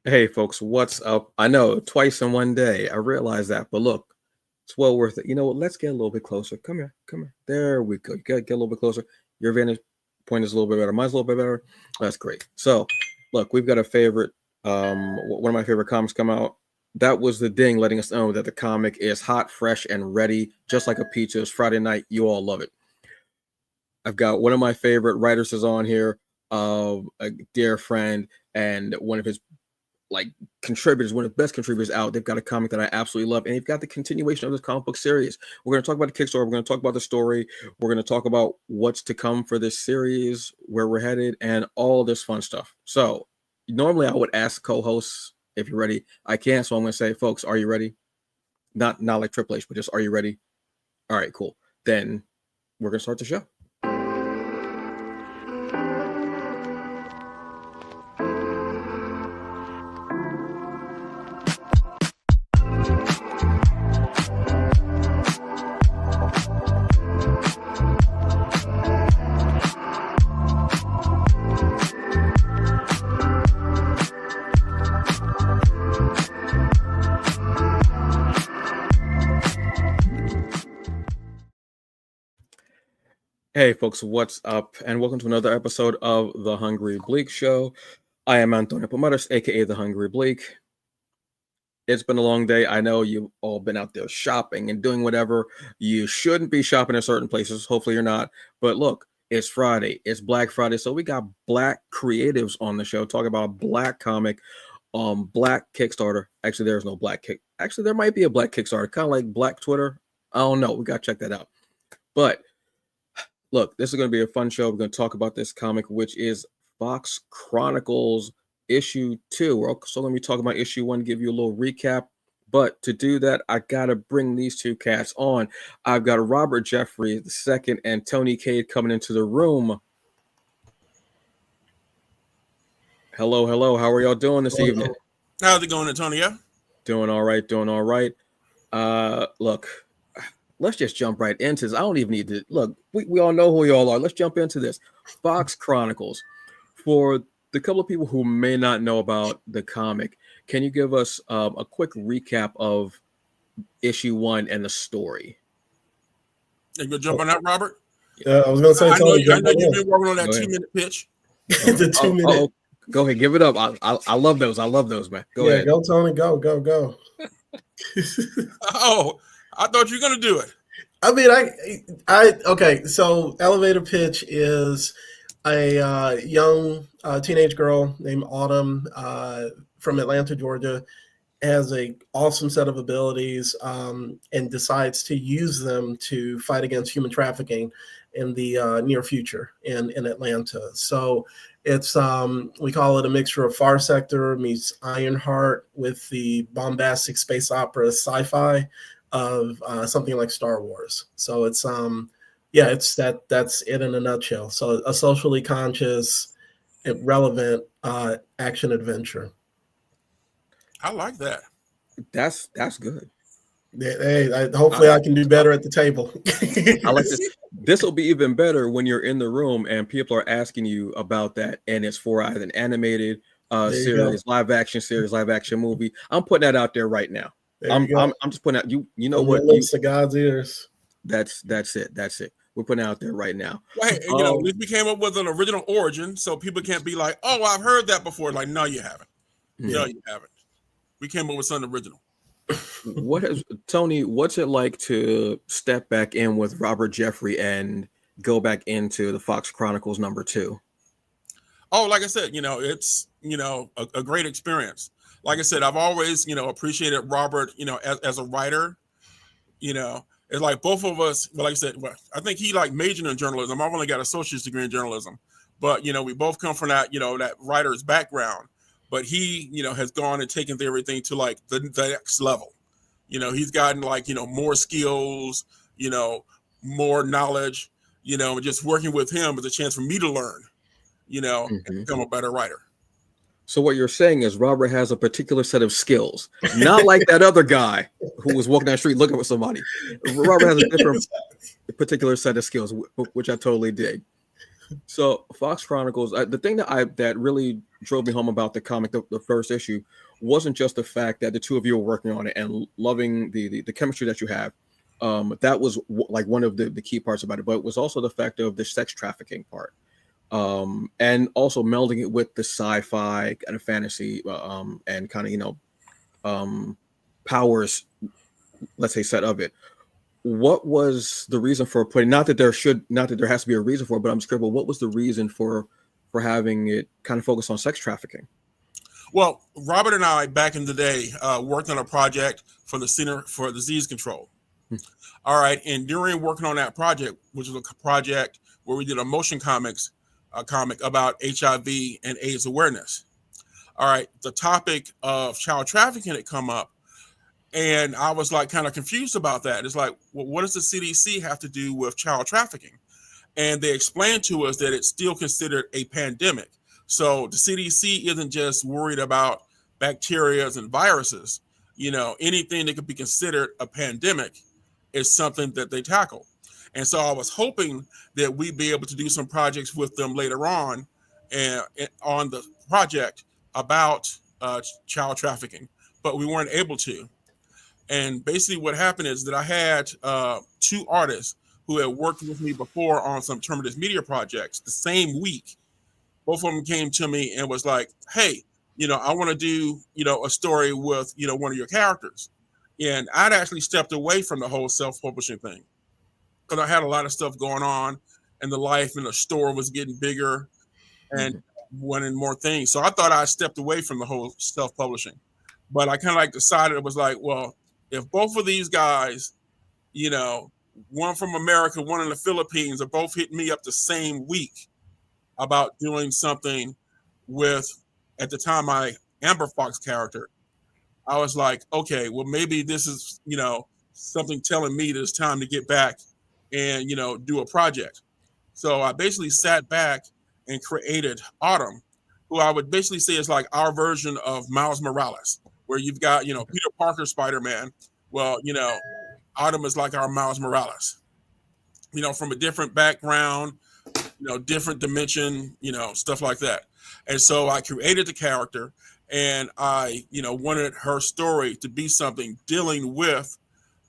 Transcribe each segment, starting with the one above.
Hey folks, what's up? I know twice in one day. I realize that, but look, it's well worth it. You know what? Let's get a little bit closer. Come here, come here. There we go. Get a little bit closer. Your vantage point is a little bit better. Mine's a little bit better. That's great. So, look, we've got a favorite. One of my favorite comics come out. That was the ding, letting us know that the comic is hot, fresh, and ready, just like a pizza. It's Friday night. You all love it. I've got one of my favorite writers is on here, a dear friend, and one of his like contributors, one of the best contributors out. They've got a comic that I absolutely love, and they've got the continuation of this comic book series. We're going to talk about the Kickstarter. We're going to talk about the story. We're going to talk about what's to come for this series, where we're headed, and all this fun stuff. So, normally I would ask co-hosts if you're ready. I can't, so I'm going to say, folks, are you ready? Not like Triple H, but just are you ready? All right, cool. Then we're going to start the show. Hey folks, what's up? And welcome to another episode of The Hungry Bleak Show. I am Antonio Pomares, aka The Hungry Bleak. It's been a long day. I know you've all been out there shopping and doing whatever. You shouldn't be shopping in certain places. Hopefully you're not. But look, it's Friday. It's Black Friday. So we got Black creatives on the show talking about a Black comic, Black Kickstarter. Actually, there's no Black Kick. Actually, there might be a Black Kickstarter, kind of like Black Twitter. I don't know. We got to check that out. But look, this is going to be a fun show. We're going to talk about this comic, which is Fox Chronicles issue 2. We're also going to be talking about issue 1, give you a little recap. But to do that, I got to bring these two cats on. I've got Robert Jeffrey II and Tony Cade coming into the room. Hello, hello. How are y'all doing this evening? How's it going, Antonio? Doing all right, doing all right. Look, let's just jump right into this. I don't even need to look. We all know who y'all are. Let's jump into this. Fox Chronicles. For the couple of people who may not know about the comic, can you give us a quick recap of issue 1 and the story? You gonna jump on that, Robert? I was gonna say, I know Tony, you've been working on that 2-minute pitch. the 2 minute. Go ahead, give it up. I love those. I love those, man. Go ahead. Go, Tony. Go. Oh, I thought you were gonna do it. I mean, okay. So, elevator pitch is a young teenage girl named Autumn from Atlanta, Georgia, has a awesome set of abilities and decides to use them to fight against human trafficking in the near future in Atlanta. So it's we call it a mixture of Far Sector meets Ironheart with the bombastic space opera sci-fi of something like Star Wars. So it's it's that's it in a nutshell. So a socially conscious, relevant action adventure. I like that. That's good. Hey, hopefully I can do better at the table. I like this. This will be even better when you're in the room and people are asking you about that, and it's for either an animated series, live action series, live action movie. I'm putting that out there right now. I'm just putting out you know what lips to God's ears. That's it. We're putting it out there right now. Well, hey, at least we came up with an original origin, so people can't be like, "Oh, I've heard that before." Like, no, you haven't. Yeah. No, you haven't. We came up with something original. Tony, what's it like to step back in with Robert Jeffrey and go back into the Fox Chronicles #2? Oh, like I said, it's a great experience. Like I said, I've always appreciated Robert, as a writer. It's like both of us. Well, like I said, I think he majored in journalism. I've only got an associate's degree in journalism, but we both come from that that writer's background. But he has gone and taken everything to the next level. He's gotten more skills, more knowledge. Just working with him is a chance for me to learn, and become a better writer. So what you're saying is Robert has a particular set of skills, not like that other guy who was walking down the street looking for somebody. Robert has a different particular set of skills, which I totally dig. So Fox Chronicles, the thing that really drove me home about the comic, the first issue, wasn't just the fact that the two of you were working on it and loving the chemistry that you have. That was like one of the key parts about it, but it was also the fact of the sex trafficking part, and also melding it with the sci-fi and a fantasy, and kind of powers, let's say, set of it. What was the reason for putting, not that there has to be a reason for it, but I'm scared, but what was the reason for having it kind of focus on sex trafficking? Well, Robert and I back in the day worked on a project for the Center for Disease Control. All right, and during working on that project, which was a project where we did a motion comic about HIV and AIDS awareness. All right, the topic of child trafficking had come up, and I was like kind of confused about that. It's like, well, what does the CDC have to do with child trafficking? And they explained to us that it's still considered a pandemic. So the CDC isn't just worried about bacteria and viruses. Anything that could be considered a pandemic is something that they tackle. And so I was hoping that we'd be able to do some projects with them later on, and on the project about child trafficking, but we weren't able to. And basically what happened is that I had two artists who had worked with me before on some Terminus Media projects the same week. Both of them came to me and was like, hey, I want to do, a story with, one of your characters. And I'd actually stepped away from the whole self-publishing thing because I had a lot of stuff going on and the life in the store was getting bigger and wanting more things. So I thought I stepped away from the whole self-publishing. But I kind of like decided, it was like, well, if both of these guys, one from America, one in the Philippines, are both hitting me up the same week about doing something with, at the time, my Amber Fox character, I was like, okay, well, maybe this is, something telling me that it's time to get back and, do a project. So I basically sat back and created Autumn, who I would basically say is like our version of Miles Morales, where you've got, Peter Parker, Spider-Man. Well, Autumn is like our Miles Morales, from a different background, different dimension, stuff like that. And so I created the character, and I, wanted her story to be something dealing with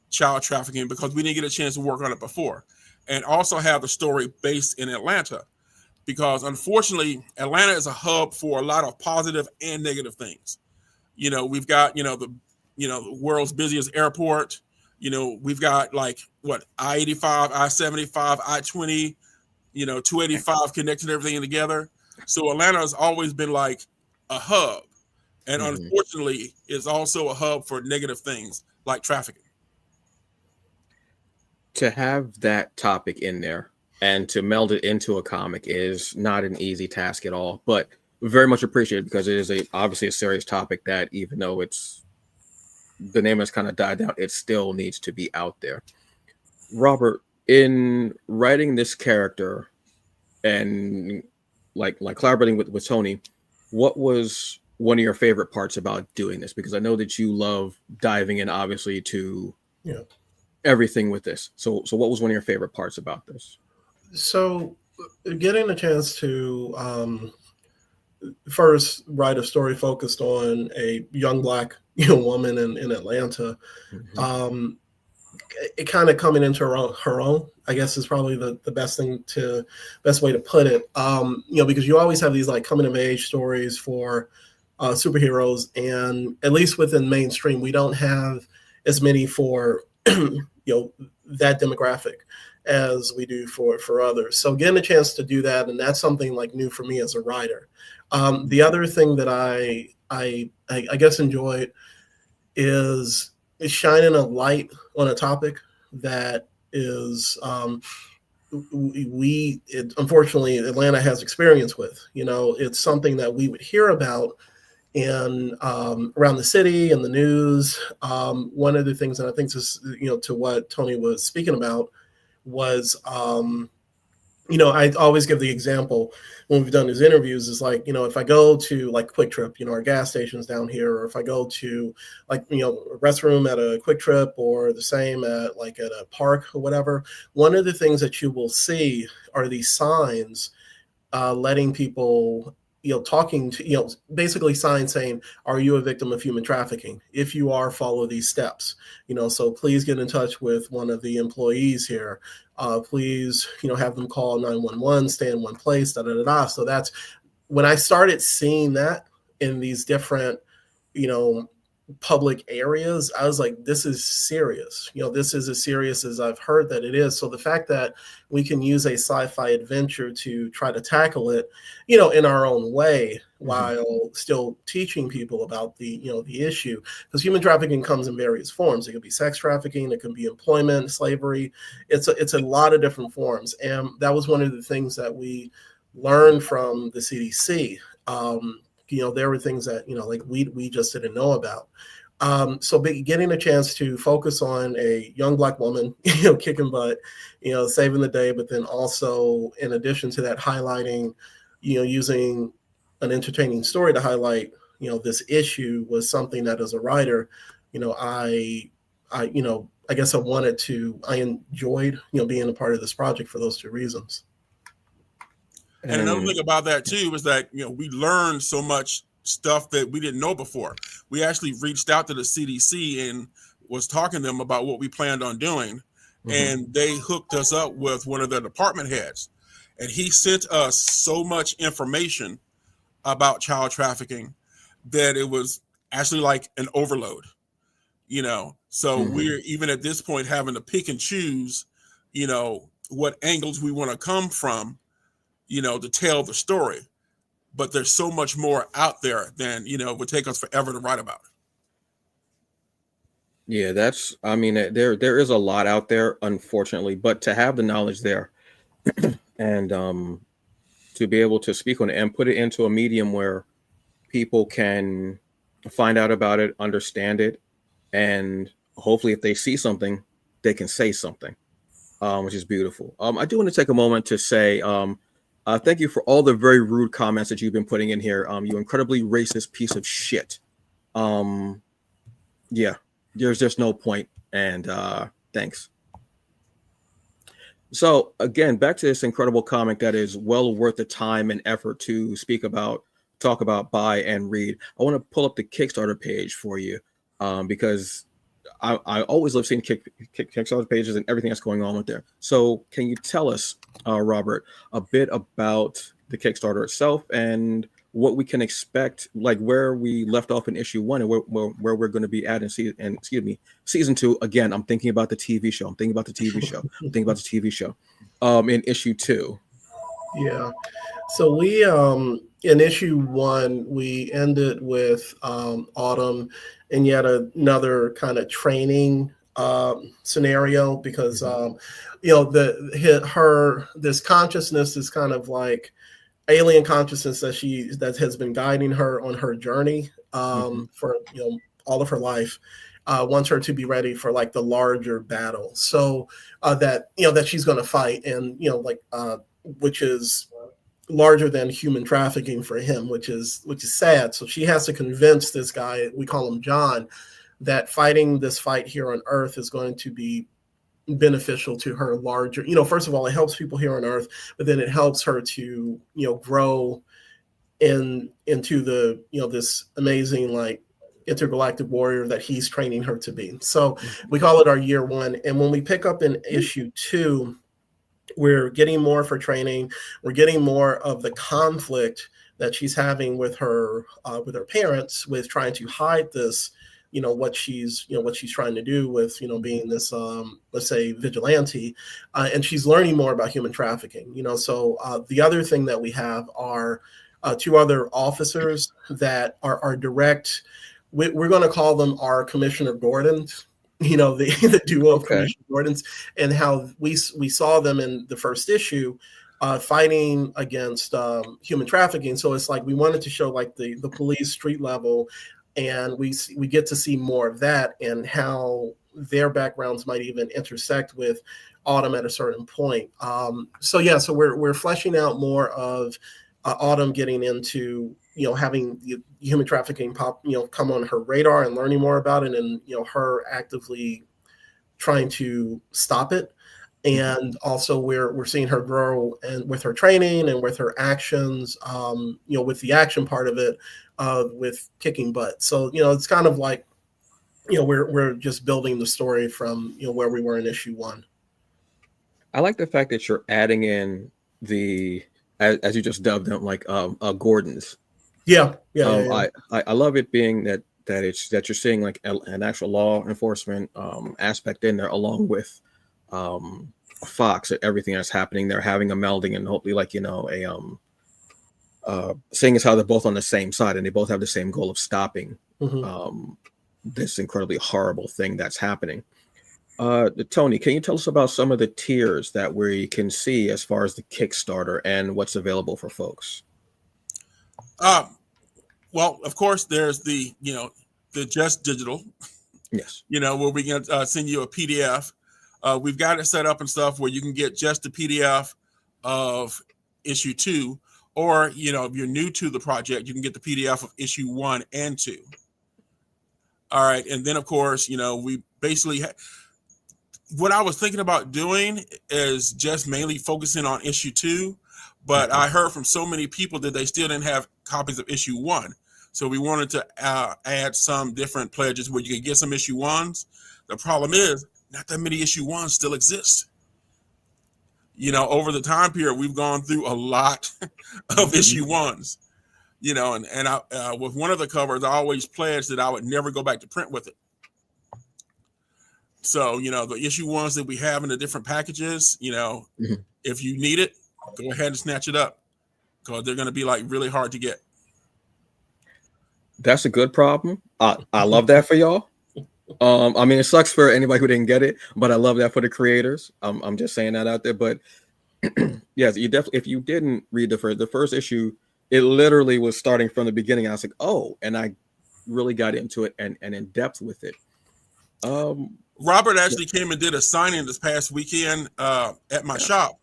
child trafficking because we didn't get a chance to work on it before, and also have the story based in Atlanta, because unfortunately Atlanta is a hub for a lot of positive and negative things. We've got, the world's busiest airport. We've got like what, I-85, I-75, I-20, 285 connecting everything together. So Atlanta has always been like a hub. And unfortunately, it's also a hub for negative things like trafficking. To have that topic in there and to meld it into a comic is not an easy task at all, but very much appreciated because it is obviously a serious topic that, even though the name has kind of died down, it still needs to be out there. Robert, in writing this character and like collaborating with Tony, what was one of your favorite parts about doing this? Because I know that you love diving in, obviously, to everything with this. So what was one of your favorite parts about this? So getting a chance to first write a story focused on a young Black woman in Atlanta, it kind of coming into her own, I guess, is probably the best way to put it. Because you always have these like coming of age stories for superheroes, and at least within mainstream, we don't have as many for that demographic as we do for others. So getting a chance to do that, and that's something like new for me as a writer. The other thing that I guess enjoyed is shining a light on a topic that is unfortunately Atlanta has experience with. It's something that we would hear about in around the city and the news. One of the things that I think is, to what Tony was speaking about was, I always give the example when we've done these interviews is like, if I go to like Quick Trip, our gas stations down here, or if I go to like, a restroom at a Quick Trip, or the same at a park or whatever, one of the things that you will see are these signs letting people talking to, basically signs saying, are you a victim of human trafficking? If you are, follow these steps. So please get in touch with one of the employees here. Please, have them call 911, stay in one place, da da da da. So that's when I started seeing that in these different, public areas, I was like, this is serious. This is as serious as I've heard that it is. So the fact that we can use a sci-fi adventure to try to tackle it, in our own way, while still teaching people about the issue, because human trafficking comes in various forms. It could be sex trafficking, it can be employment, slavery. It's a lot of different forms. And that was one of the things that we learned from the CDC. There were things that, like we just didn't know about. So getting a chance to focus on a young Black woman, kicking butt, saving the day, but then also, in addition to that, highlighting, using an entertaining story to highlight, this issue, was something that, as a writer, I guess I enjoyed, being a part of this project for those two reasons. And another thing about that too is that we learned so much stuff that we didn't know before. We actually reached out to the CDC and was talking to them about what we planned on doing, and they hooked us up with one of their department heads, and he sent us so much information about child trafficking that it was actually like an overload. So we're even at this point having to pick and choose, what angles we want to come from, to tell the story. But there's so much more out there than, it would take us forever to write about. Yeah, there is a lot out there, unfortunately, but to have the knowledge there and to be able to speak on it and put it into a medium where people can find out about it, understand it, and hopefully if they see something, they can say something, which is beautiful. I do want to take a moment to say, thank you for all the very rude comments that you've been putting in here. You incredibly racist piece of shit. Yeah, there's just no point. And thanks. So again, back to this incredible comic that is well worth the time and effort to talk about, buy, and read. I want to pull up the Kickstarter page for you because I always love seeing Kickstarter pages and everything that's going on with there. So can you tell us, Robert, a bit about the Kickstarter itself and what we can expect, like where we left off in issue 1 and where we're going to be at in season 2. Again, I'm thinking about the TV show. In issue 2. Yeah. So we in issue 1, we ended with Autumn in yet another kind of training scenario, because this consciousness is kind of like alien consciousness that has been guiding her on her journey for all of her life. Wants her to be ready for like the larger battle, so that she's going to fight, and which is larger than human trafficking for him, which is sad. So she has to convince this guy, we call him John, that fighting this fight here on Earth is going to be beneficial to her larger. First of all, it helps people here on Earth, but then it helps her to grow into the this amazing like intergalactic warrior that he's training her to be. So we call it our year 1, and when we pick up in issue 2, we're getting more for training. We're getting more of the conflict that she's having with her parents, with trying to hide this, what she's trying to do with, being this, let's say, vigilante. And she's learning more about human trafficking, So the other thing that we have are 2 other officers that are direct. We're going to call them our Commissioner Gordons. The duo of Commissioner Gordons, and how we saw them in the first issue fighting against human trafficking. So it's like we wanted to show like the police street level, and we get to see more of that and how their backgrounds might even intersect with Autumn at a certain point. So we're fleshing out more of Autumn getting into having human trafficking come on her radar and learning more about it, and her actively trying to stop it. and also we're seeing her grow and with her training and with her actions, with the action part of it, with kicking butt. So it's kind of like we're just building the story from where we were in issue 1. I like the fact that you're adding in the as you just dubbed them, like Gordons. Yeah. I love it being that you're seeing like an actual law enforcement aspect in there, along with Fox, everything that's happening. They're having a melding, and hopefully, like seeing as how they're both on the same side and they both have the same goal of stopping this incredibly horrible thing that's happening. Tony, can you tell us about some of the tiers that we can see as far as the Kickstarter and what's available for folks? Well, of course, there's the just digital. Yes. Where we can send you a PDF. We've got it set up and stuff where you can get just the PDF of issue 2, or if you're new to the project, you can get the PDF of issue 1 and 2. All right, and then of course, we basically what I was thinking about doing is just mainly focusing on issue 2, but I heard from so many people that they still didn't have copies of issue 1. So we wanted to add some different pledges where you can get some issue 1s. The problem is not that many issue 1s still exist. Over the time period, we've gone through a lot of issue 1s. And I, with one of the covers, I always pledged that I would never go back to print with it. So, the issue 1s that we have in the different packages, if you need it, go ahead and snatch it up, because they're going to be like really hard to get. That's a good problem. I love that for y'all. I mean, it sucks for anybody who didn't get it, but I love that for the creators. I'm just saying that out there. But yes, you definitely, if you didn't read the first issue, it literally was starting from the beginning. I was like, oh, and I really got into it and in depth with it. Robert actually came and did a signing this past weekend at my shop,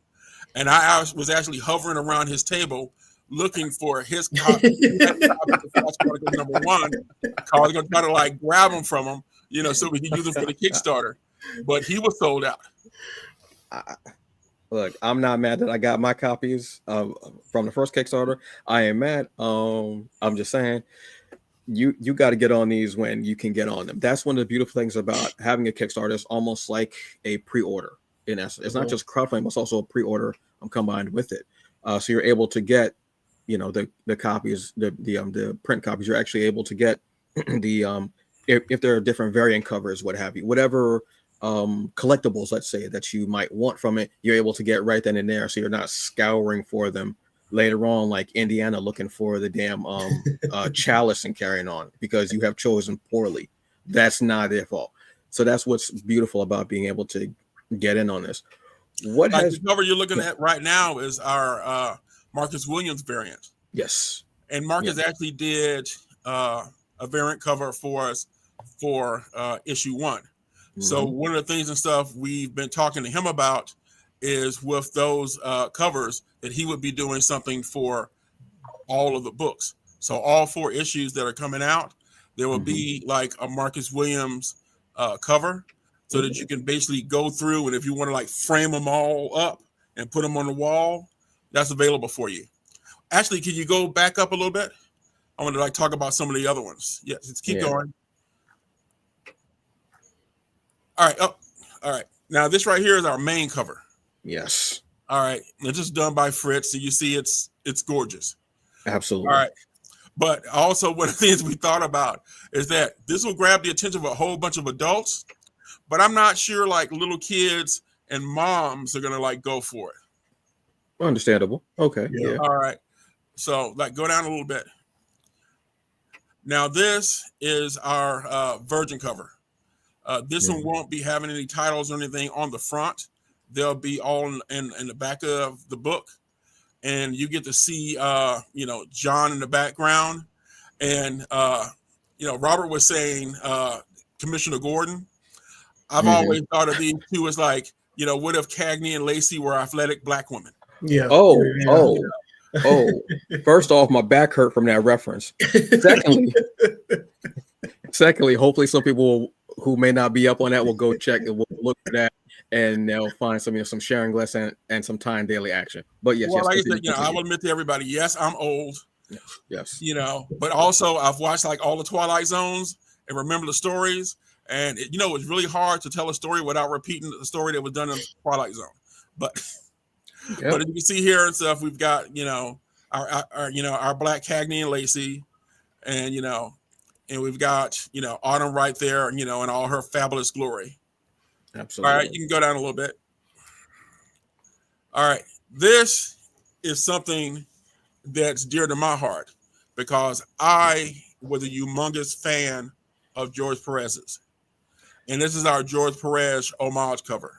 and I was actually hovering around his table looking for his copy. He had a copy of Fox Chronicles #1. I was going to try to like grab them from him, so we can use them for the Kickstarter, but he was sold out. Look, I'm not mad that I got my copies from the first Kickstarter. I am mad. I'm just saying, you got to get on these when you can get on them. That's one of the beautiful things about having a Kickstarter. It's almost like a pre-order in essence. It's not just crowdfunding, but it's also a pre-order combined with it. So you're able to get, the copies, the print copies. You're actually able to get the if there are different variant covers, what have you, whatever collectibles, let's say, that you might want from it, you're able to get right then and there. So you're not scouring for them later on, like Indiana looking for the damn chalice and carrying on because you have chosen poorly. That's not their fault. So that's what's beautiful about being able to get in on this. What like has the cover you're looking at right now is our Marcus Williams variant. Yes. And Marcus actually did a variant cover for us for issue 1. So one of the things and stuff we've been talking to him about is with those covers that he would be doing something for all of the books. So all 4 issues that are coming out, there will be like a Marcus Williams cover so that you can basically go through, and if you want to like frame them all up and put them on the wall, that's available for you. Actually, can you go back up a little bit? I want to like talk about some of the other ones. Yes, let's keep going. All right. Oh, all right. Now this right here is our main cover. Yes. All right. It's just done by Fritz. So you see it's gorgeous. Absolutely. All right. But also one of the things we thought about is that this will grab the attention of a whole bunch of adults, but I'm not sure like little kids and moms are going to like go for it. Understandable. Okay. Yeah. All right. So like go down a little bit. Now this is our Virgin cover. This one won't be having any titles or anything on the front. They'll be all in the back of the book. And you get to see, John in the background. And, Robert was saying Commissioner Gordon. I've always thought of these two as like, what if Cagney and Lacey were athletic Black women? Yeah. Oh. First off, my back hurt from that reference. Secondly, hopefully some people who may not be up on that will go check and will look at that and they'll find some, some Sharon Gless and some Time Daily action. But yes, Well, yes, like I continue, said, I will continue. admit to everybody, yes, I'm old, Yes. but also I've watched like all the Twilight Zones and remember the stories. And it's really hard to tell a story without repeating the story that was done in Twilight Zone. But Yep. as you can see here and stuff, we've got our Black Cagney and Lacey, and and we've got Autumn right there, in all her fabulous glory. Absolutely. All right, you can go down a little bit. All right, this is something that's dear to my heart because I was a humongous fan of George Perez's. And this is our George Perez homage cover.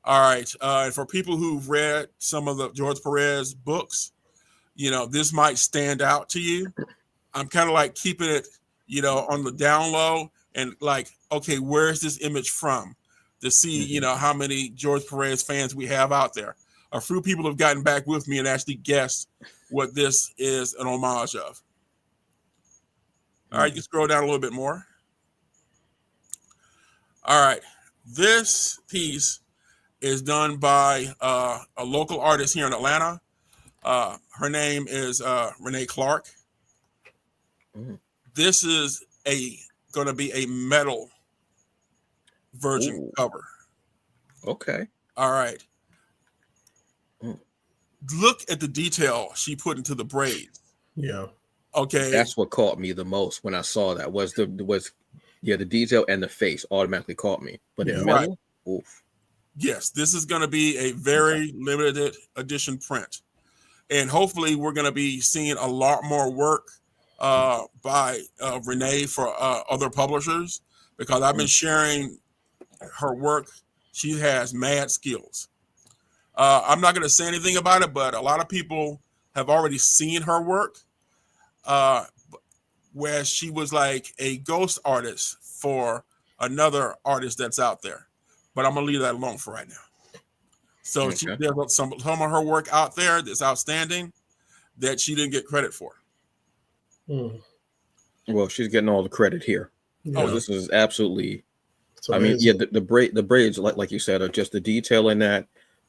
All right. And for people who've read some of the George Perez books, this might stand out to you. I'm kind of like keeping it, on the down low and like, okay, where's this image from? To see, how many George Perez fans we have out there. A few people have gotten back with me and actually guessed what this is an homage of. All right, you can scroll down a little bit more. All right, this piece is done by a local artist here in Atlanta. Her name is Renee Clark. This is going to be a metal version cover. Okay. All right. Look at the detail she put into the braids. Yeah. Okay. That's what caught me the most when I saw that was the detail and the face automatically caught me. But in metal, oof. Yes, this is going to be a very limited edition print. And hopefully we're going to be seeing a lot more work by Renee for other publishers because I've been sharing her work. She has mad skills. I'm not going to say anything about it, but a lot of people have already seen her work where she was like a ghost artist for another artist that's out there. But I'm going to leave that alone for right now. So there's some of her work out there that's outstanding that she didn't get credit for. Well, she's getting all the credit here. Yeah. This is absolutely. I mean, the braids, like you said, are just the detail in that.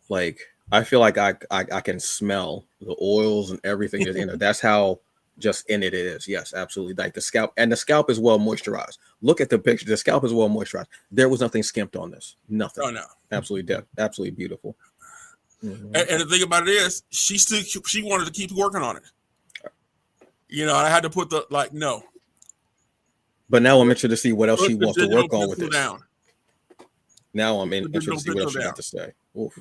Like, I feel like I can smell the oils and everything. That's how just in it is. Yes, absolutely. Like the scalp is well moisturized. Look at the picture. The scalp is well moisturized. There was nothing skimped on this. Nothing. Oh no. Absolutely beautiful. And the thing about it is, she wanted to keep working on it. I had to put no. But now I'm interested to see what else she wants to work on with this. Down. Now I'm interested to see what else she got to say. Oof.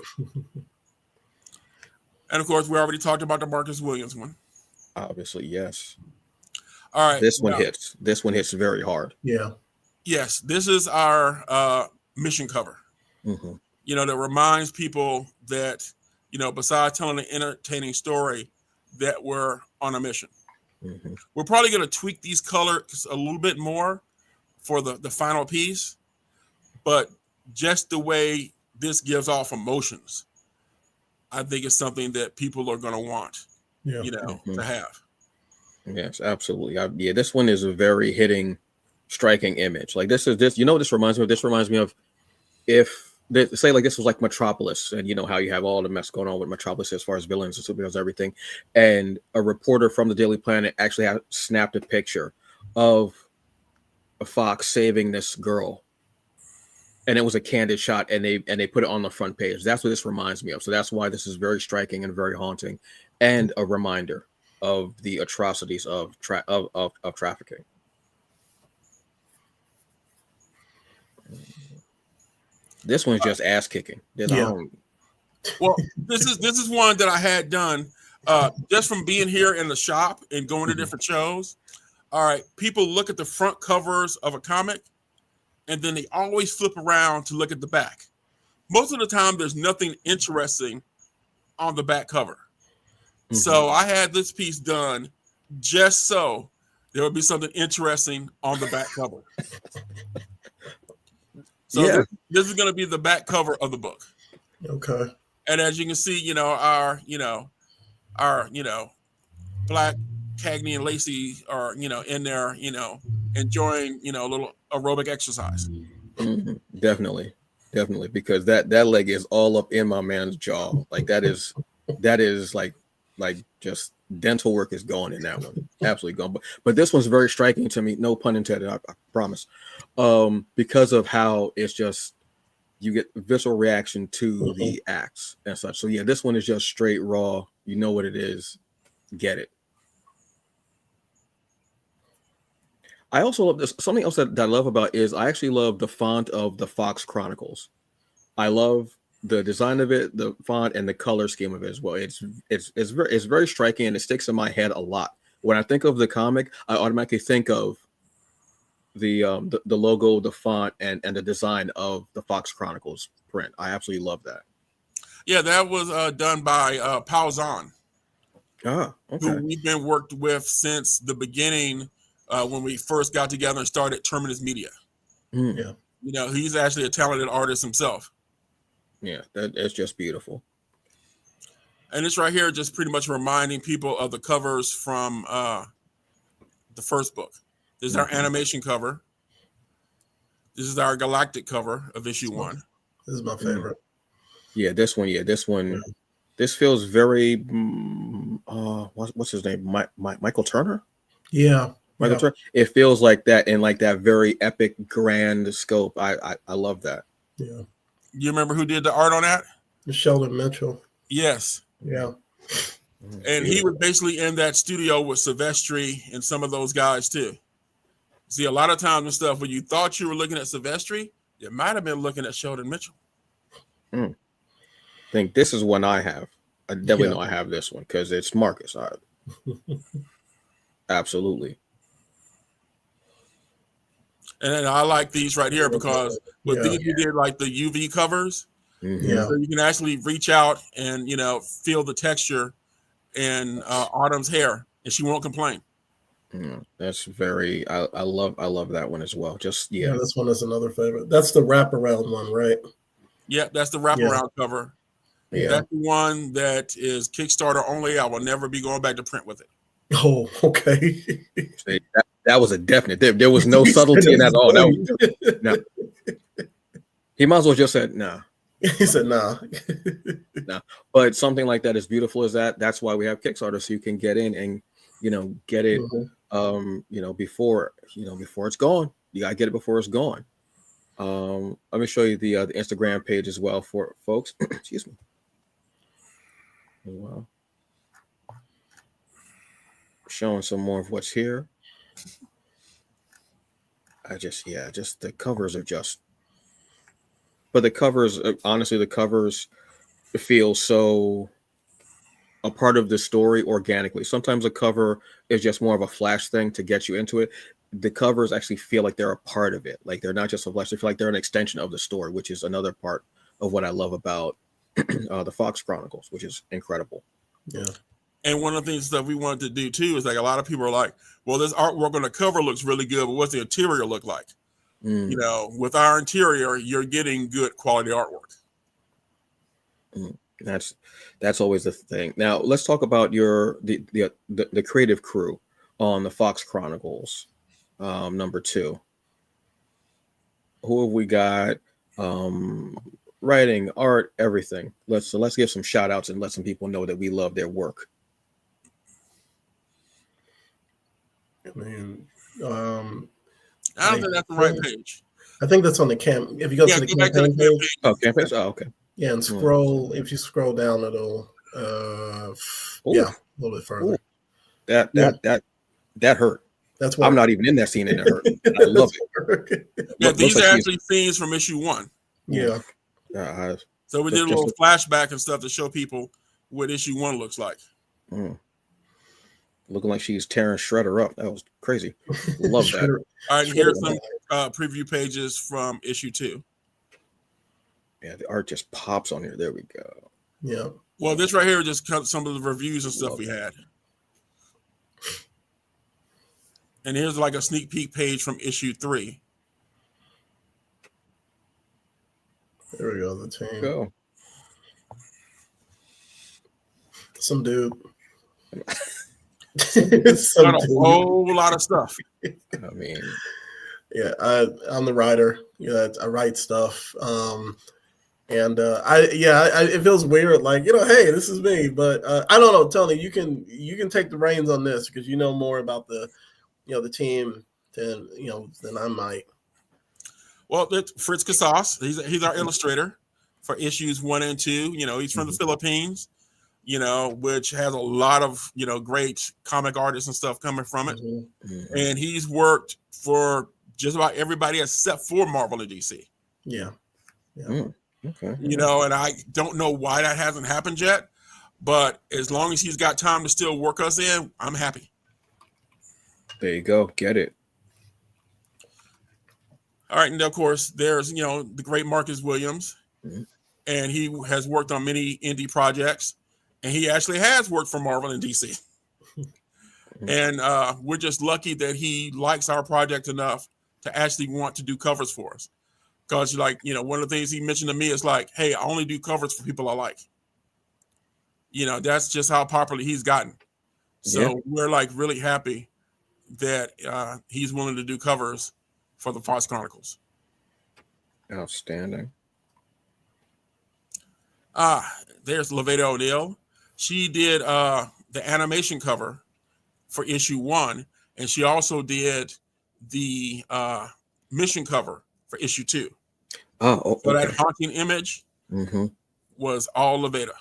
And of course, we already talked about the Marcus Williams one. Obviously, yes. All right. This one hits. This one hits very hard. Yeah. Yes, this is our mission cover. That reminds people that, besides telling an entertaining story, that we're on a mission. We're probably going to tweak these colors a little bit more for the final piece, but just the way this gives off emotions, I think it's something that people are going to want, to have. Yes, absolutely. This one is a very striking image. Like this reminds me of. This reminds me of if say like this was like Metropolis, and how you have all the mess going on with Metropolis as far as villains and superheroes, everything, and a reporter from the Daily Planet actually snapped a picture of a fox saving this girl, and it was a candid shot, and they put it on the front page. That's what this reminds me of. So that's why this is very striking and very haunting, and a reminder of the atrocities of trafficking. This one's just ass kicking. Well, this is one that I had done just from being here in the shop and going to different shows. All right, people look at the front covers of a comic, and then they always flip around to look at the back. Most of the time, there's nothing interesting on the back cover. So I had this piece done just so there would be something interesting on the back cover. So this is going to be the back cover of the book. Okay. And as you can see, our Black Cagney and Lacey are, in there, enjoying, a little aerobic exercise. Definitely. definitely, because that leg is all up in my man's jaw. Like that is like just dental work is gone in that one. Absolutely gone. But this one's very striking to me. No pun intended. I promise. Because of how it's just you get visceral reaction to the acts and such. So yeah, this one is just straight raw. You know what it is. Get it. I also love this. Something else that I love about is I actually love the font of the Fox Chronicles. I love the design of it, the font, and the color scheme of it as well. It's very striking, and it sticks in my head a lot. When I think of the comic, I automatically think of the logo, the font, and the design of the Fox Chronicles print. I absolutely love that. Yeah, that was done by Paul Zahn, Ah, okay. who we've been worked with since the beginning when we first got together and started Terminus Media. Yeah. You know, he's actually a talented artist himself. Yeah, it's just beautiful. And it's right here just pretty much reminding people of the covers from the first book. This is our animation cover. This is our galactic cover of issue 1. This is my favorite. Yeah, this one. This feels very. What's his name? Michael Turner. Yeah. Michael Turner. It feels like that in like that very epic, grand scope. I love that. Yeah. You remember who did the art on that? Sheldon Mitchell. Yes. Yeah. And he was basically in that studio with Silvestri and some of those guys too. See, a lot of times and stuff, when you thought you were looking at Silvestri, you might have been looking at Sheldon Mitchell. I think this is one I have. I definitely know I have this one because it's Marcus. Absolutely. And I like these right here because with these we did like the UV covers. Yeah. So you can actually reach out and, you know, feel the texture in Autumn's hair, and she won't complain. That's very. I love that one as well. Just Yeah, this one is another favorite. That's the wraparound one, right? Yeah, that's the wraparound cover. Yeah. That's the one that is Kickstarter only. I will never be going back to print with it. Oh, okay. that was a definite. There was no subtlety in that at all. No. He might as well just said nah. He said nah. Nah. But something like that, as beautiful as that, that's why we have Kickstarter, so you can get in and get it before it's gone. You gotta get it before it's gone. Let me show you the Instagram page as well for folks. Excuse me. As well. Showing some more of what's here. Just the covers are just, but the covers, honestly, the covers feel so a part of the story organically. Sometimes a cover is just more of a flash thing to get you into it. The covers actually feel like they're a part of it. Like they're not just a flash, they feel like they're an extension of the story, which is another part of what I love about the Fox Chronicles, which is incredible. Yeah. And one of the things that we wanted to do too is like a lot of people are like, well, this artwork on the cover looks really good, but what's the interior look like? You know, with our interior, you're getting good quality artwork. That's always the thing. Now let's talk about the creative crew on the Fox Chronicles number 2. Who have we got? Writing, art, everything. Let's give some shout outs and let some people know that we love their work. I mean, I don't think that's the right page. I think that's on the camp. If you go to the campaign page. Oh, campaign. Oh, okay. Yeah, and scroll. If you scroll down, it'll a little bit further. That hurt. That's why I'm not even in that scene and it hurt. I love it. Yeah, these are actually scenes from issue 1. Yeah. So we did a little flashback and stuff to show people what issue 1 looks like. Looking like she's tearing Shredder up. That was crazy. Love that. All right, here's some preview pages from issue 2. Yeah, the art just pops on here. There we go. Yeah. Well, this right here just cut some of the reviews and stuff we had. And here's like a sneak peek page from issue 3. There we go. The team. Go. Some dude. Got a whole lot of stuff. I mean, Yeah, I'm the writer. Yeah, I write stuff. It feels weird. Like, hey, this is me. But I don't know, Tony. You can take the reins on this because you know more about the team than I might. Well, Fritz Casas, he's our illustrator for issues 1 and 2. He's from the Philippines. Which has a lot of great comic artists and stuff coming from it. Mm-hmm. And he's worked for just about everybody except for Marvel and DC. Yeah. Okay. And I don't know why that hasn't happened yet, but as long as he's got time to still work us in, I'm happy. There you go. Get it. All right, and of course, there's the great Marcus Williams, and he has worked on many indie projects, and he actually has worked for Marvel and DC. And we're just lucky that he likes our project enough to actually want to do covers for us. Because, one of the things he mentioned to me is like, hey, I only do covers for people I like. That's just how popular he's gotten. So we're really happy that he's willing to do covers for the Fox Chronicles. Outstanding. There's Laveda O'Neill. She did the animation cover for issue 1, and she also did the mission cover for issue 2. Oh, so that haunting image was all Laveda.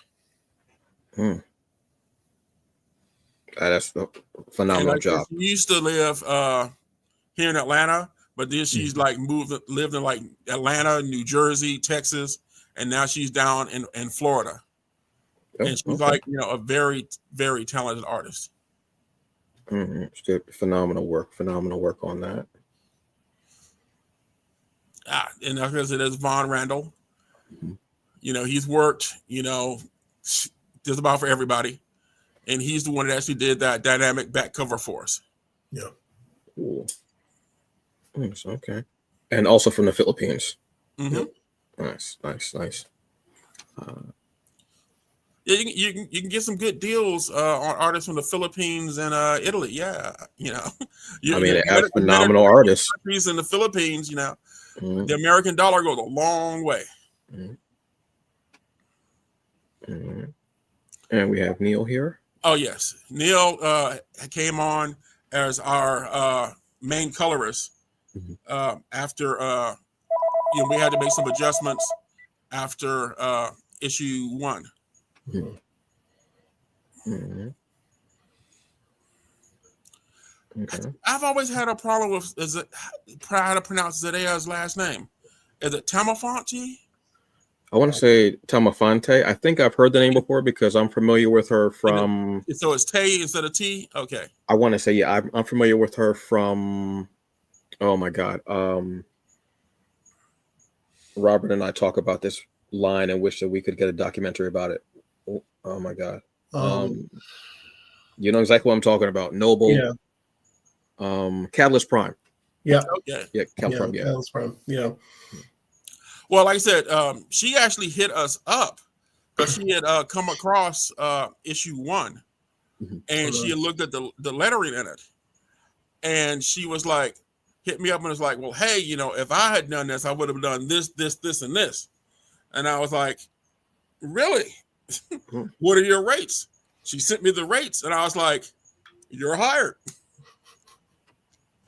That's a phenomenal job. She used to live here in Atlanta, but then she's lived in Atlanta, New Jersey, Texas, and now she's down in Florida. And she's a very, very talented artist. Phenomenal work on that. And like I said, there's Von Randall. He's worked, just about for everybody. And he's the one that actually did that dynamic back cover for us. Yeah. Cool. Okay. And also from the Philippines. Nice. Yeah, you can get some good deals on artists from the Philippines and Italy. Yeah, they have phenomenal artists. Countries in the Philippines, the American dollar goes a long way. And we have Neil here. Oh yes, Neil came on as our main colorist after we had to make some adjustments after issue 1. Okay. I've always had a problem with how to pronounce Zedaya's last name. Is it Tamafonte? I want to say Tamafonte. I think I've heard the name before because I'm familiar with her from. So it's Tay instead of T. Okay. I want to say I'm familiar with her from. Oh my God. Robert and I talk about this line and wish that we could get a documentary about it. Oh my God. You know exactly what I'm talking about. Noble. Yeah. Catalyst Prime. Yeah. Okay. Yeah. Prime. Yeah. Catalyst Prime. Yeah. Well, like I said, she actually hit us up because she had come across issue 1, and she had looked at the lettering in it, and she was like, hit me up and was like, well, hey, if I had done this, I would have done this, and this. And I was like, really? What are your rates? She sent me the rates, and I was like, you're hired.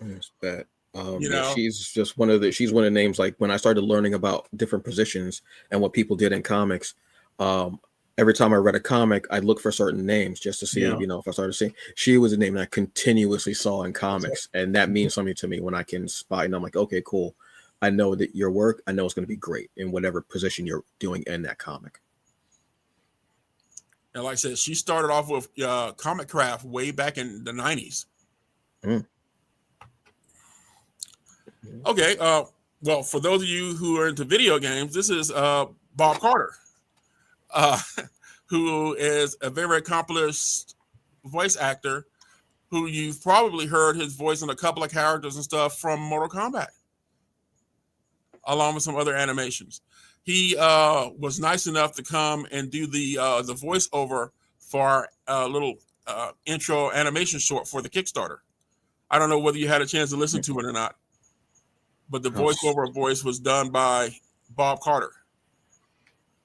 That's bad. She's just one of the names. Like when I started learning about different positions and what people did in comics, every time I read a comic, I'd look for certain names just to see, if I started seeing. She was a name that I continuously saw in comics, and that means something to me when I can spot. And I'm like, okay, cool. I know that your work, I know it's going to be great in whatever position you're doing in that comic. And like I said, she started off with Comic Craft way back in the 90s. Okay. Well, for those of you who are into video games, this is Bob Carter, who is a very accomplished voice actor who you've probably heard his voice in a couple of characters and stuff from Mortal Kombat, along with some other animations. He was nice enough to come and do the voiceover for a little intro animation short for the Kickstarter. I don't know whether you had a chance to listen to it or not. but the Oh, voiceover voice was done by Bob Carter.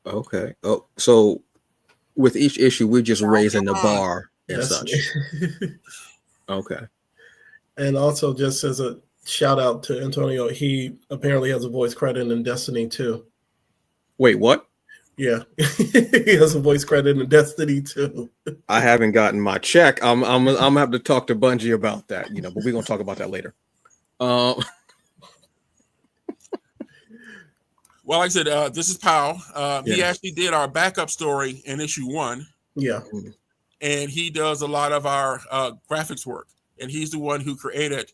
okay. Oh, so with each issue, we're just raising the bar and Yes. such. Okay. And also, just as a shout out to Antonio, he apparently has a voice credit in Destiny too. Wait, what? Yeah, he has a voice credit in Destiny too. I haven't gotten my check. I'm gonna have to talk to Bungie about that, but we're gonna talk about that later. Well, like I said, this is Powell. He Yeah. actually did our backup story in issue 1, Yeah, and he does a lot of our graphics work. And he's the one who created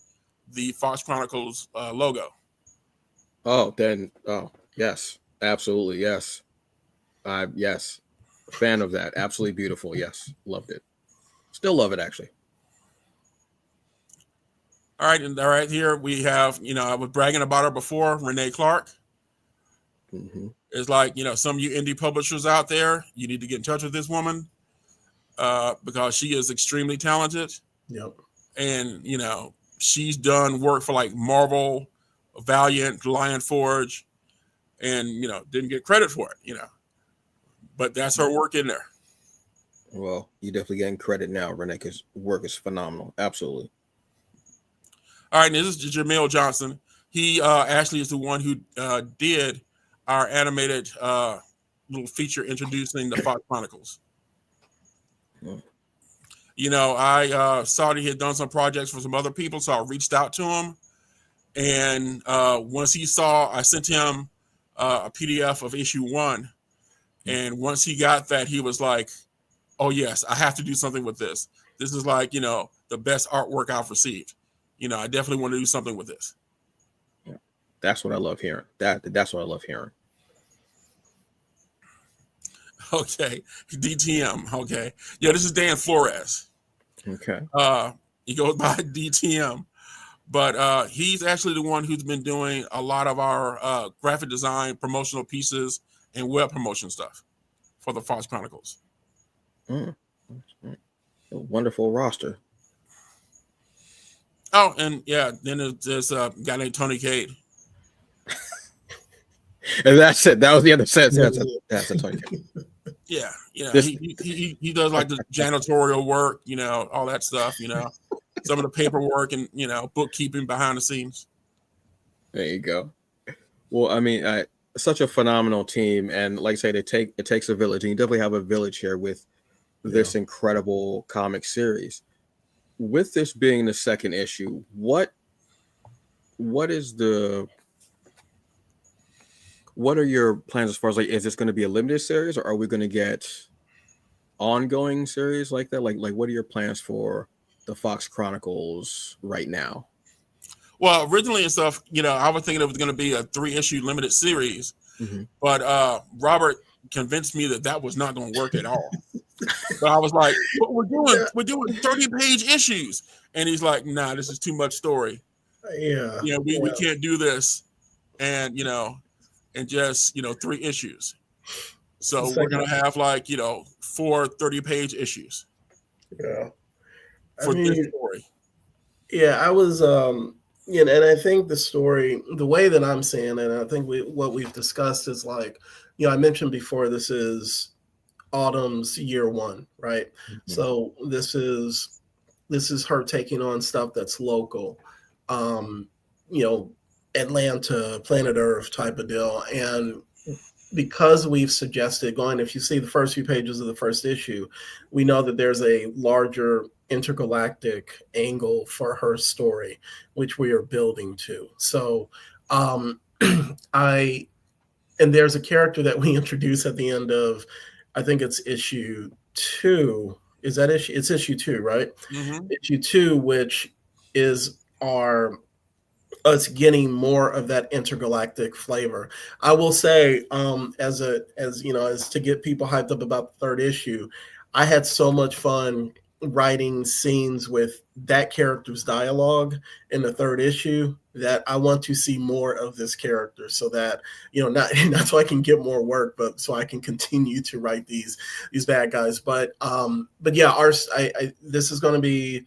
the Fox Chronicles logo. Oh, yes, absolutely, yes. Yes, fan of that. Absolutely beautiful. Yes, loved it. Still love it, actually. All right, and all right here we have, I was bragging about her before, Renee Clark. Mm-hmm. It's like, some of you indie publishers out there, you need to get in touch with this woman because she is extremely talented. yep. And, she's done work for like Marvel, Valiant, Lion Forge, and, didn't get credit for it, but that's her work in there. Well, you're definitely getting credit now. Renee's work is phenomenal. Absolutely. All right, and this is Jamil Johnson. He actually is the one who did our animated little feature introducing the Fox Chronicles. Mm. I saw that he had done some projects for some other people, so I reached out to him. And once he saw, I sent him a PDF of issue 1. And once he got that, he was like, oh, yes, I have to do something with this. This is like, the best artwork I've received. I definitely want to do something with this. Yeah. That's what I love hearing. That's what I love hearing. Okay. DTM. Okay. Yeah, this is Dan Flores. Okay. He goes by DTM. But he's actually the one who's been doing a lot of our graphic design, promotional pieces, and web promotion stuff for the Fox Chronicles. A wonderful roster. Oh, and yeah, then there's a guy named Tony Cade. And that's it. That was the other sense. That's a Tony Cade. Yeah, he does like the janitorial work, all that stuff, some of the paperwork and bookkeeping behind the scenes. There you go. Well, I mean, such a phenomenal team, and like I say, it takes a village, and you definitely have a village here with this incredible comic series. With this being the second issue, what are your plans as far as, like, is this going to be a limited series, or are we going to get ongoing series like that? Like what are your plans for the Fox Chronicles right now? Well, originally and stuff, I was thinking it was going to be a 3-issue limited series, but Robert convinced me that was not going to work at all. So I was like, but we're doing 30-page issues, and he's like, nah, this is too much story. Yeah, we can't do this, and and just 3 issues. So we're gonna have like 4 30-page issues. Yeah, for this story. Yeah, I was and I think the story, the way that I'm seeing it, I think what we've discussed is like, I mentioned before, this is Autumn's year 1, right? Mm-hmm. So this is her taking on stuff that's local, Atlanta, planet Earth type of deal. And because we've suggested if you see the first few pages of the first issue, we know that there's a larger intergalactic angle for her story, which we are building to. So and there's a character that we introduce at the end of, I think it's issue 2. Is that issue? It's issue 2, right? Mm-hmm. Issue 2, which is us getting more of that intergalactic flavor. I will say, as to get people hyped up about the 3rd issue, I had so much fun writing scenes with that character's dialogue in the 3rd issue that I want to see more of this character, so that not so I can get more work, but so I can continue to write these bad guys. But yeah, this is going to be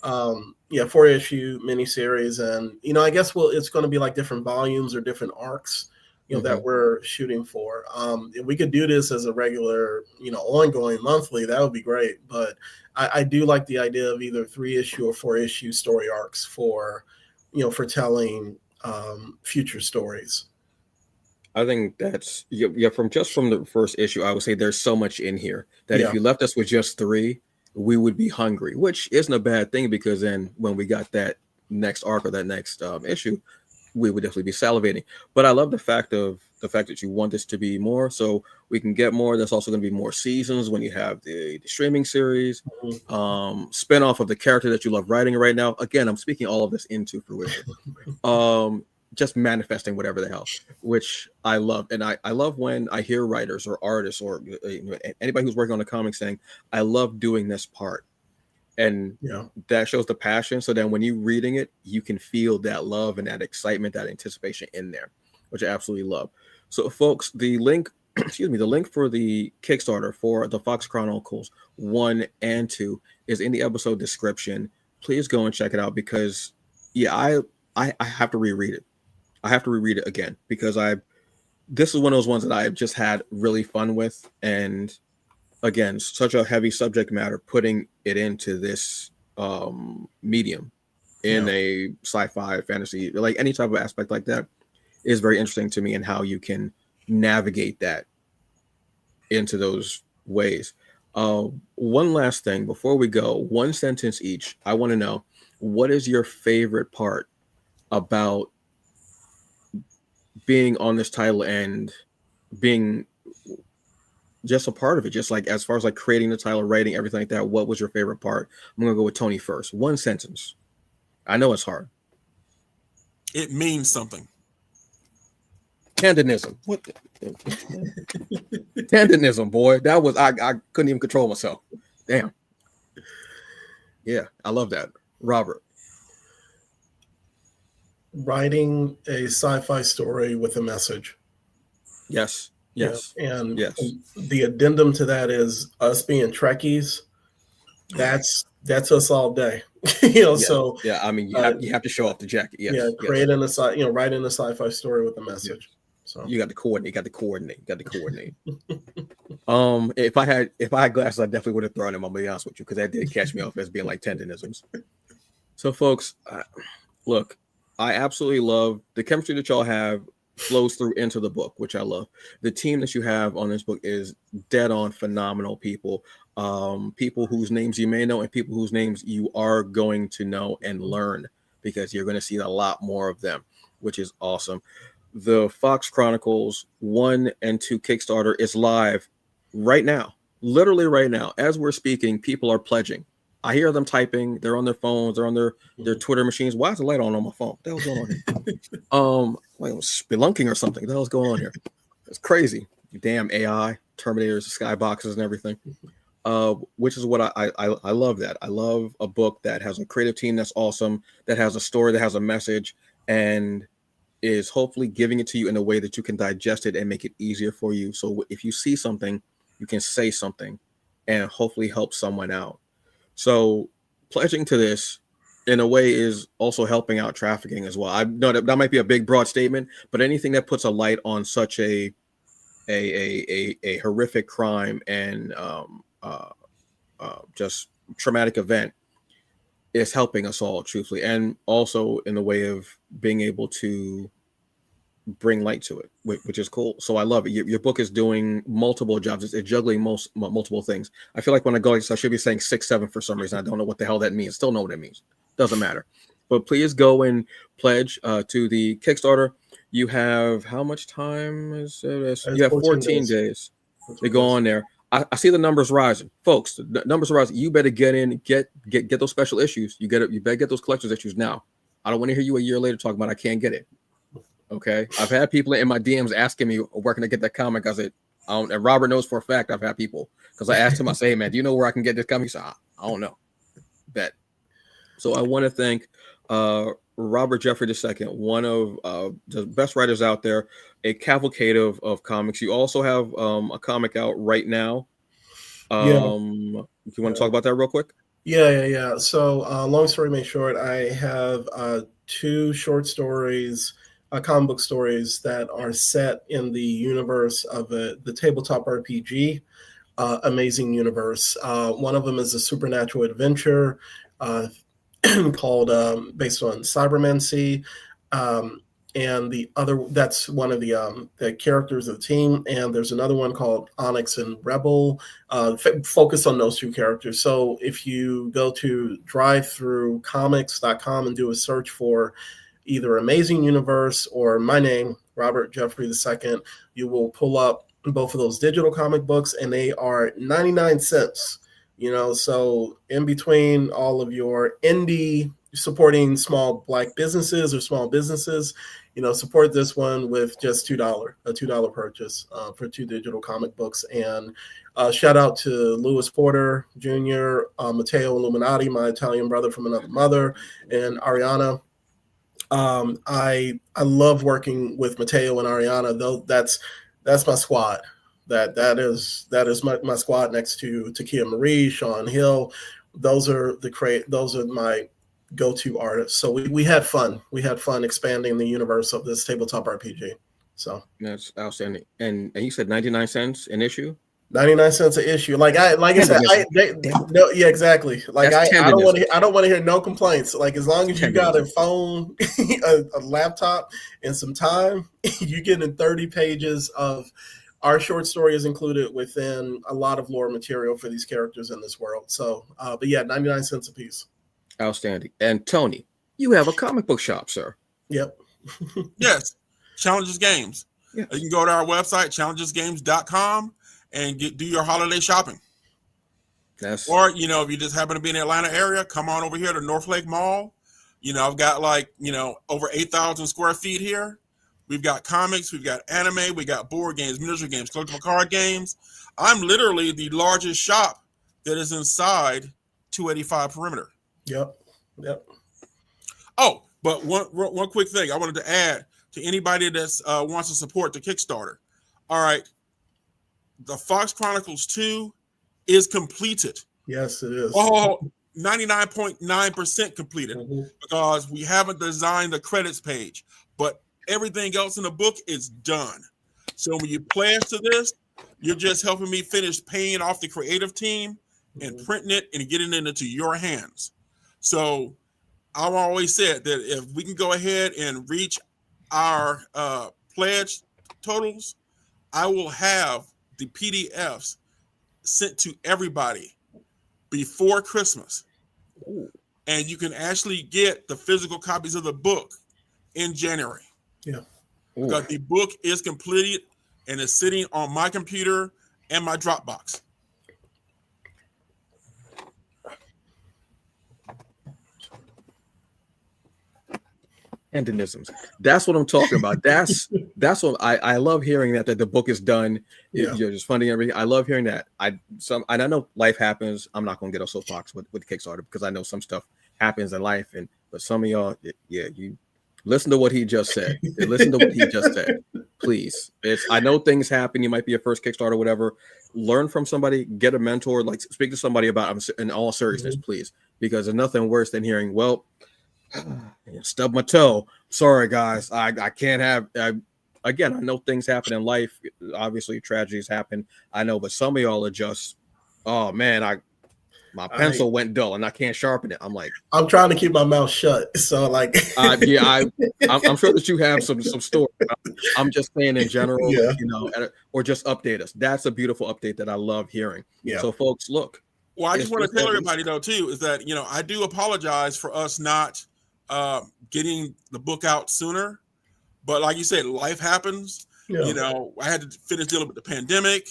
Yeah, 4-issue miniseries, and I guess it's going to be like different volumes or different arcs, that we're shooting for. If we could do this as a regular, ongoing monthly, that would be great. But I do like the idea of either 3-issue or 4-issue story arcs for telling future stories. I think that's from the first issue. I would say there's so much in here that if Yeah. you left us with just 3, we would be hungry, which isn't a bad thing, because then when we got that next arc or that next issue, we would definitely be salivating. But I love the fact that you want this to be more, so we can get more. There's also going to be more seasons when you have the streaming series, spin off of the character that you love writing right now. Again, I'm speaking all of this into fruition. Just manifesting whatever the hell, which I love. And I love when I hear writers or artists or anybody who's working on a comic saying, I love doing this part. And that shows the passion. So then when you're reading it, you can feel that love and that excitement, that anticipation in there, which I absolutely love. So folks, the link, the link for the Kickstarter for the Fox Chronicles 1 and 2 is in the episode description. Please go and check it out, because I have to reread it. I have to reread it again, because this is one of those ones that I've just had really fun with. And again, such a heavy subject matter, putting it into this medium in a sci-fi fantasy, like any type of aspect like that, is very interesting to me, and how you can navigate that into those ways. One last thing before we go, one sentence each. I want to know, what is your favorite part about being on this title and being just a part of it, just like as far as like creating the title, writing, everything like that? What was your favorite part? I'm gonna go with Tony first. One sentence. I know it's hard. It means something. Tandenism. What tandenism, boy. That was I couldn't even control myself. Damn. Yeah, I love that. Robert. Writing a sci-fi story with a message. Yes. And yes. The addendum to that is us being Trekkies. That's us all day. So I mean, you have to show off the jacket. Yes. Creating writing a sci-fi story with a message. So you got to coordinate. If I had glasses, I definitely would have thrown them. I'm gonna be honest with you, because that did catch me off as being like tendenisms. So, folks, look, I absolutely love the chemistry that y'all have. Flows through into the book, which I love. The team that you have on this book is dead on phenomenal people. People whose names you may know, and people whose names you are going to know and learn, because you're going to see a lot more of them, which is awesome. The Fox Chronicles 1 and 2 Kickstarter is live right now. Literally right now. As we're speaking, people are pledging. I hear them typing. They're on their phones. They're on their Twitter machines. Why is the light on my phone? What the hell's going on here? Like spelunking or something. What the hell's going on here? It's crazy. You damn AI, Terminators, skyboxes, and everything. Which is what I love. That I love a book that has a creative team that's awesome, that has a story, that has a message, and is hopefully giving it to you in a way that you can digest it and make it easier for you. So if you see something, you can say something and hopefully help someone out. So pledging to this in a way is also helping out trafficking as well. I know that might be a big, broad statement, but anything that puts a light on such a horrific crime and just traumatic event is helping us all, truthfully, and also in the way of being able to bring light to it, which is cool. So I love it. Your book is doing multiple jobs. It's juggling multiple things. I feel like when I go, I should be saying 6, 7 for some reason. I don't know what the hell that means. Still know what it means. Doesn't matter. But please go and pledge to the Kickstarter. You have how much time is it? You have 14 days to go on there. I see the numbers rising, folks. The numbers are rising. You better get in, get those special issues. You better get those collector's issues now. I don't want to hear you a year later talking about I can't get it. Okay, I've had people in my DMs asking me where can I get that comic. I said, and Robert knows for a fact I've had people, because I asked him, I say, hey, man, do you know where I can get this comic? He said, I don't know. Bet. So I want to thank Robert Jeffrey II, one of the best writers out there, a cavalcade of comics. You also have a comic out right now. You want to talk about that real quick? Yeah. So, long story made short, I have two short stories, comic book stories that are set in the universe of the tabletop RPG, Amazing Universe. One of them is a supernatural adventure uh, called based on cybermancy. Um, and the other that's one of the characters of the team, and there's another one called Onyx and Rebel, focus on those two characters. So if you go to drivethroughcomics.com and do a search for either Amazing Universe or my name, Robert Jeffrey II, you will pull up both of those digital comic books, and they are 99 cents. So in between all of your indie supporting small Black businesses or small businesses, support this one with just a $2 purchase for two digital comic books. And shout out to Lewis Porter Jr., Matteo Illuminati, my Italian brother from another mother, and Ariana. I love working with Matteo and Ariana, though. That's my squad. That is my squad next to Takia Marie, Sean Hill. Those are my go-to artists. So we had fun. We had fun expanding the universe of this tabletop RPG. So That's outstanding. And you said 99 cents an issue? 99 cents an issue. Like I said, no, yeah, exactly. Like I don't want to hear no complaints. Like as long as you got a phone, a laptop, and some time, you get in 30 pages of our short story is included within a lot of lore material for these characters in this world. So, but yeah, 99 cents a piece. Outstanding. And Tony, you have a comic book shop, sir. Yep. Yes. Challenges Games. Yeah. You can go to our website, challengesgames.com, and do your holiday shopping. Or, if you just happen to be in the Atlanta area, come on over here to North Lake Mall. I've got over 8,000 square feet here. We've got comics, we've got anime, we got board games, miniature games, collectible card games. I'm literally the largest shop that is inside 285 Perimeter. Yep. Oh, but one quick thing I wanted to add to anybody that wants to support the Kickstarter. All right, the Fox Chronicles 2 is completed. Yes, it is. 99.9% completed because we haven't designed the credits page, but everything else in the book is done. So when you pledge to this, you're just helping me finish paying off the creative team and printing it and getting it into your hands. So I've always said that if we can go ahead and reach our pledge totals, I will have the PDFs sent to everybody before Christmas. Ooh. And you can actually get the physical copies of the book in January. Yeah. Because the book is completed and is sitting on my computer and my Dropbox. Endemisms. That's what I'm talking about. That's what I love hearing that the book is done. Yeah. You're just funding everything. I love hearing that. I know life happens. I'm not gonna get a soapbox with Kickstarter because I know some stuff happens in life, but some of y'all, you listen to what he just said. Listen to what he just said, please. I know things happen. You might be your first Kickstarter, whatever. Learn from somebody. Get a mentor. Like speak to somebody about it in all seriousness, please, because there's nothing worse than hearing, well, stub my toe. Sorry, guys. I can't have. Again, I know things happen in life. Obviously, tragedies happen. I know, but some of y'all are just, oh man, my pencil went dull and I can't sharpen it. I'm like, I'm trying to keep my mouth shut. So like, I'm sure that you have some story. I'm just saying in general, or just update us. That's a beautiful update that I love hearing. Yeah. So, folks, look. Well, I just want to tell everybody though too is that I do apologize for us not getting the book out sooner, but like you said, life happens. I had to finish dealing with the pandemic.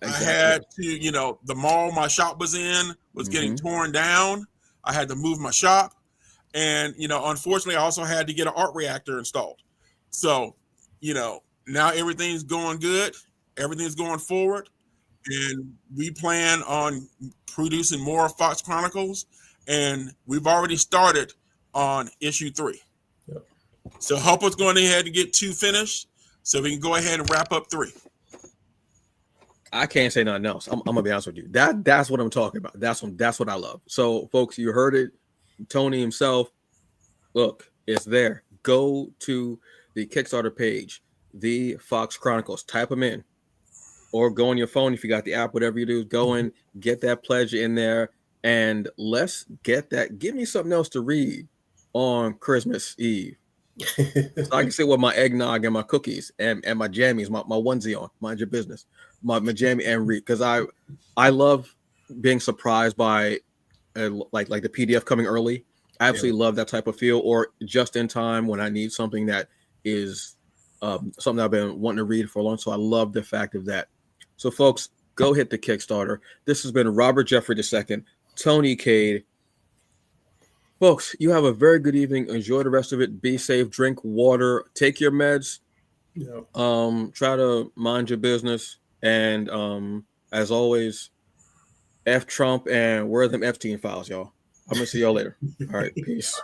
Exactly. I had to, the mall my shop was in was getting torn down. I had to move my shop, and unfortunately, I also had to get an art reactor installed. So, now everything's going good. Everything's going forward, and we plan on producing more Fox Chronicles, and we've already started on issue 3. Yep. So help us going ahead and get 2 finished so we can go ahead and wrap up 3. I can't say nothing else. I'm gonna be honest with you. That's what I'm talking about. That's what I love. So, folks, you heard it. Tony himself. Look, it's there. Go to the Kickstarter page, the Fox Chronicles. Type them in, or go on your phone if you got the app. Whatever you do, go in, get that pledge in there, and let's get that. Give me something else to read on Christmas Eve. So I can sit with my eggnog and my cookies and my jammies, my onesie on. Mind your business. My jammy and read, because I love being surprised by like the PDF coming early. I absolutely love that type of feel, or just in time when I need something that is something I've been wanting to read for a long. So I love the fact of that. So folks, go hit the Kickstarter. This has been Robert Jeffrey II, Tony Cade. Folks, you have a very good evening. Enjoy the rest of it. Be safe. Drink water. Take your meds. Yeah. Try to mind your business. And as always, F Trump and where are them Epstein files, y'all? I'm gonna see y'all later. All right, peace.